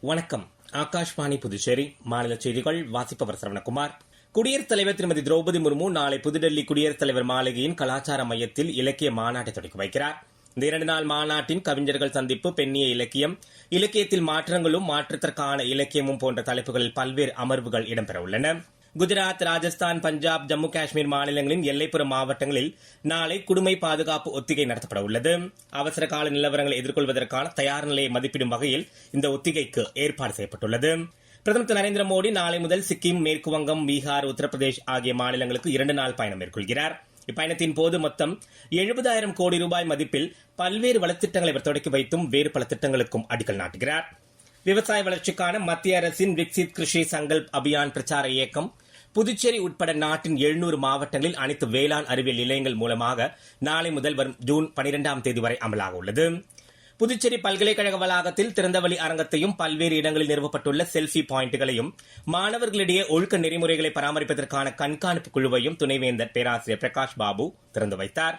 வணக்கம். ஆகாஷ்வாணி புதுச்சேரி மாநில செய்திகள் வாசிப்பவர் சரவணகுமார். குடியரசுத் தலைவர் திருமதி திரௌபதி முர்மு நாளை புதுடெல்லி குடியரசுத் தலைவர் மாளிகையின் கலாச்சார மையத்தில் இலக்கிய மாநாட்டை தொடங்கி வைக்கிறார். இந்த 2 நாள் மாநாட்டின் கவிஞர்கள் சந்திப்பு, பெண்ணிய இலக்கியம், இலக்கியத்தில் மாற்றங்களும் மாற்றத்திற்கான இலக்கியமும் போன்ற தலைப்புகளில் பல்வேறு அமர்வுகள் இடம்பெற உள்ளன. குஜராத், ராஜஸ்தான், பஞ்சாப், ஜம்மு காஷ்மீர் மாநிலங்களின் எல்லைப்புற மாவட்டங்களில் நாளை குடிமை பாதுகாப்பு ஒத்திகை நடத்தப்பட உள்ளது. அவசர கால நிலவரங்களை எதிர்கொள்வதற்கான தயார் நிலையை மதிப்பிடும் வகையில் இந்த ஒத்திகைக்கு ஏற்பாடு செய்யப்பட்டுள்ளது. பிரதமர் திரு நரேந்திர மோடி நாளை முதல் சிக்கிம், மேற்கு வங்கம், பீகார், உத்தரப்பிரதேஷ் ஆகிய மாநிலங்களுக்கு 2 நாள் பயணம் மேற்கொள்கிறார். இப்பயணத்தின் போது மொத்தம் 70,000 கோடி ரூபாய் மதிப்பில் பல்வேறு வளர்ச்சித்திட்டங்களை இவர் தொடக்கி வைத்தும் வேறு பல திட்டங்களுக்கும் அடிக்கல் நாட்டுகிறார். விவசாய வளர்ச்சிக்கான மத்திய அரசின் விக்சித் கிருஷி சங்கல்ப் அபியான் பிரச்சார இயக்கம் புதுச்சேரி உட்பட நாட்டின் 700 மாவட்டங்களில் அனைத்து வேளாண் அறிவியல் நிலையங்கள் மூலமாக நாளை முதல் வரும் ஜூன் 12ஆம் தேதி வரை அமலாக உள்ளது. புதுச்சேரி பல்கலைக்கழக வளாகத்தில் திறந்தவெளி அரங்கத்தையும் பல்வேறு இடங்களில் நிறுவப்பட்டுள்ள செல்ஃபி பாயிண்டுகளையும் மாணவர்களிடையே ஒழுக்க நெறிமுறைகளை பராமரிப்பதற்கான கண்காணிப்பு குழுவையும் துணைவேந்தர் பேராசிரியர் பிரகாஷ் பாபு திறந்து வைத்தார்.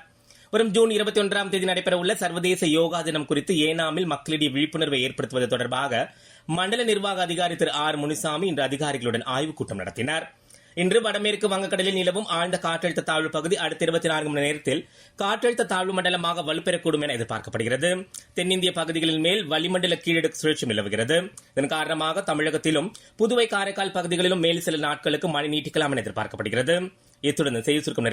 வரும் ஜூன் 21ஆம் தேதி நடைபெறவுள்ள சர்வதேச யோகா தினம் குறித்து ஏனாமில் மக்களிடையே விழிப்புணர்வை ஏற்படுத்துவது தொடர்பாக மண்டல நிர்வாக அதிகாரி திரு ஆர் முனிசாமி இன்று அதிகாரிகளுடன் ஆய்வுக் கூட்டம் நடத்தினார். இன்று வடமேற்கு வங்கக்கடலில் நிலவும் ஆழ்ந்த காற்றழுத்த தாழ்வு பகுதி அடுத்த 24 மணி நேரத்தில் காற்றழுத்த தாழ்வு மண்டலமாக வலுப்பெறக்கூடும் என எதிர்பார்க்கப்படுகிறது. தென்னிந்திய பகுதிகளின் மேல் வளிமண்டல கீழடுக்கு சுழற்சி நிலவுகிறது. இதன் காரணமாக தமிழகத்திலும் புதுவை, காரைக்கால் பகுதிகளிலும் மேல் சில நாட்களுக்கு மழை நீட்டிக்கலாம் என எதிர்பார்க்கப்படுகிறது. இத்துடன் செய்தி சுருக்கம்